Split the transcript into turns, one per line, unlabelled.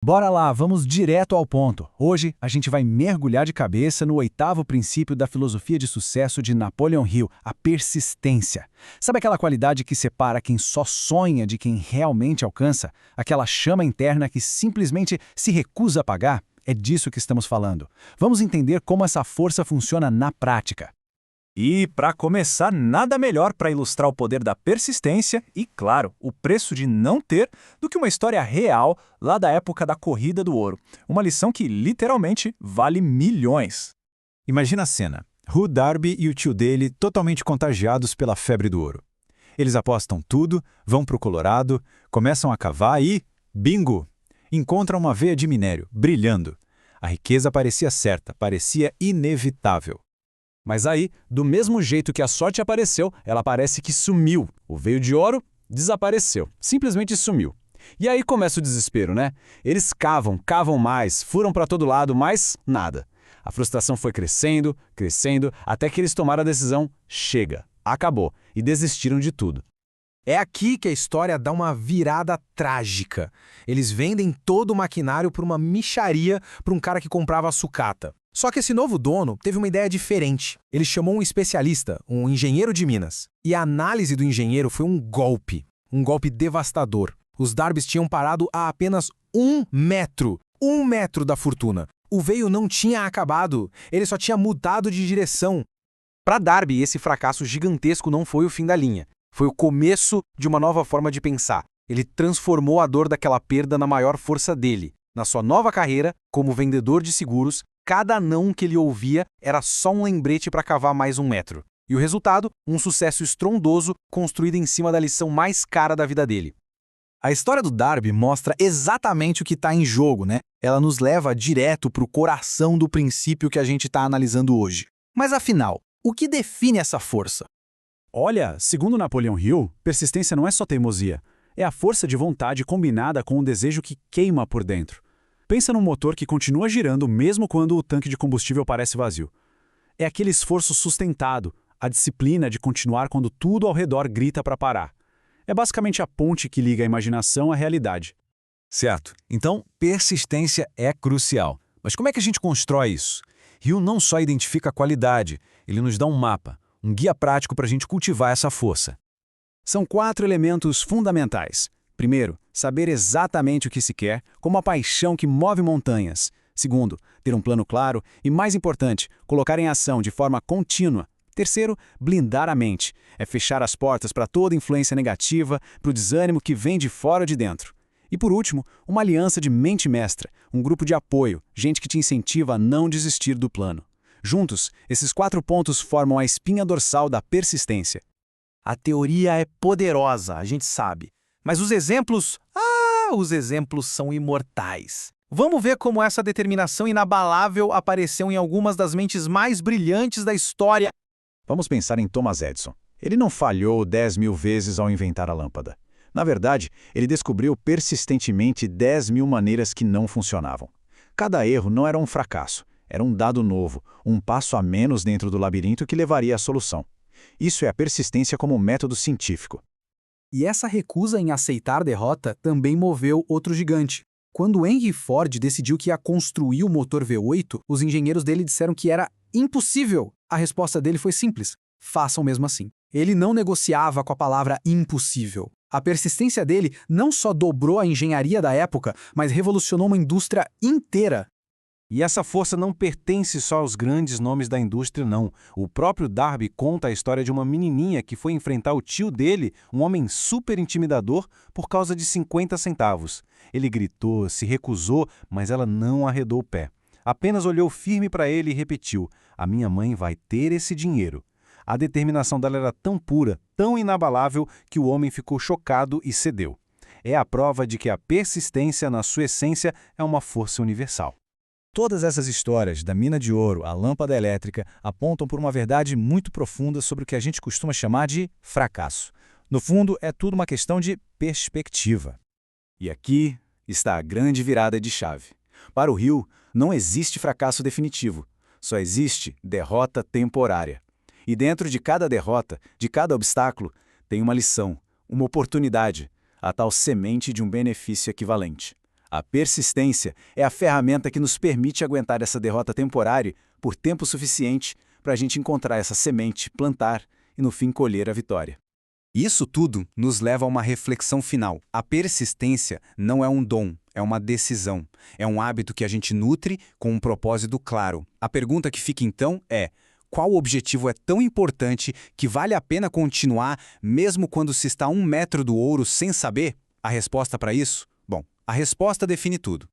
Bora lá, vamos direto ao ponto. Hoje a gente vai mergulhar de cabeça no oitavo princípio da filosofia de sucesso de Napoleon Hill, a persistência. Sabe aquela qualidade que separa quem só sonha de quem realmente alcança? Aquela chama interna que simplesmente se recusa a apagar? É disso que estamos falando. Vamos entender como essa força funciona na prática.
E, para começar, nada melhor para ilustrar o poder da persistência e, claro, o preço de não ter do que uma história real lá da época da Corrida do Ouro. Uma lição que, literalmente, vale milhões.
Imagina a cena. Hugh Darby e o tio dele totalmente contagiados pela febre do ouro. Eles apostam tudo, vão para o Colorado, começam a cavar e... bingo! Encontram uma veia de minério, brilhando. A riqueza parecia certa, parecia inevitável.
Mas aí, do mesmo jeito que a sorte apareceu, ela parece que sumiu. O veio de ouro desapareceu, simplesmente sumiu. E aí começa o desespero, né? Eles cavam mais, furam para todo lado, mas nada. A frustração foi crescendo, até que eles tomaram a decisão, chega, acabou, e desistiram de tudo.
É aqui que a história dá uma virada trágica. Eles vendem todo o maquinário por uma mixaria para um cara que comprava sucata. Só que esse novo dono teve uma ideia diferente. Ele chamou um especialista, um engenheiro de Minas. E a análise do engenheiro foi um golpe devastador. Os Darbys tinham parado a apenas 1 metro da fortuna. O veio não tinha acabado, ele só tinha mudado de direção.
Para Darby, esse fracasso gigantesco não foi o fim da linha. Foi o começo de uma nova forma de pensar. Ele transformou a dor daquela perda na maior força dele. Na sua nova carreira, como vendedor de seguros, cada não que ele ouvia era só um lembrete para cavar mais 1 metro. E o resultado, um sucesso estrondoso construído em cima da lição mais cara da vida dele.
A história do Darby mostra exatamente o que está em jogo, né? Ela nos leva direto para o coração do princípio que a gente está analisando hoje. Mas afinal, o que define essa força?
Olha, segundo Napoleon Hill, persistência não é só teimosia. É a força de vontade combinada com um desejo que queima por dentro. Pensa num motor que continua girando mesmo quando o tanque de combustível parece vazio. É aquele esforço sustentado, a disciplina de continuar quando tudo ao redor grita para parar. É basicamente a ponte que liga a imaginação à realidade.
Certo. Então, persistência é crucial. Mas como é que a gente constrói isso? Hill não só identifica a qualidade, ele nos dá um mapa, um guia prático para a gente cultivar essa força.
São 4 elementos fundamentais. Primeiro, saber exatamente o que se quer, como a paixão que move montanhas. Segundo, ter um plano claro e, mais importante, colocar em ação de forma contínua. Terceiro, blindar a mente. É fechar as portas para toda influência negativa, para o desânimo que vem de fora ou de dentro. E por último, uma aliança de mente mestra, um grupo de apoio, gente que te incentiva a não desistir do plano. Juntos, esses 4 pontos formam a espinha dorsal da persistência.
A teoria é poderosa, a gente sabe. Mas os exemplos são imortais. Vamos ver como essa determinação inabalável apareceu em algumas das mentes mais brilhantes da história.
Vamos pensar em Thomas Edison. Ele não falhou 10.000 vezes ao inventar a lâmpada. Na verdade, ele descobriu persistentemente 10.000 maneiras que não funcionavam. Cada erro não era um fracasso, era um dado novo, um passo a menos dentro do labirinto que levaria à solução. Isso é a persistência como método científico.
E essa recusa em aceitar derrota também moveu outro gigante. Quando Henry Ford decidiu que ia construir o motor V8, os engenheiros dele disseram que era impossível. A resposta dele foi simples: façam mesmo assim. Ele não negociava com a palavra impossível. A persistência dele não só dobrou a engenharia da época, mas revolucionou uma indústria inteira.
E essa força não pertence só aos grandes nomes da indústria, não. O próprio Darby conta a história de uma menininha que foi enfrentar o tio dele, um homem super intimidador, por causa de 50 centavos. Ele gritou, se recusou, mas ela não arredou o pé. Apenas olhou firme para ele e repetiu: "A minha mãe vai ter esse dinheiro." A determinação dela era tão pura, tão inabalável, que o homem ficou chocado e cedeu. É a prova de que a persistência, na sua essência, é uma força universal.
Todas essas histórias, da mina de ouro à lâmpada elétrica, apontam por uma verdade muito profunda sobre o que a gente costuma chamar de fracasso. No fundo, é tudo uma questão de perspectiva. E aqui está a grande virada de chave. Para o Hill, não existe fracasso definitivo, só existe derrota temporária. E dentro de cada derrota, de cada obstáculo, tem uma lição, uma oportunidade, a tal semente de um benefício equivalente.
A persistência é a ferramenta que nos permite aguentar essa derrota temporária por tempo suficiente para a gente encontrar essa semente, plantar e no fim colher a vitória.
Isso tudo nos leva a uma reflexão final. A persistência não é um dom, é uma decisão. É um hábito que a gente nutre com um propósito claro. A pergunta que fica então é: qual objetivo é tão importante que vale a pena continuar mesmo quando se está a 1 metro do ouro sem saber? A resposta para isso? Bom, a resposta define tudo.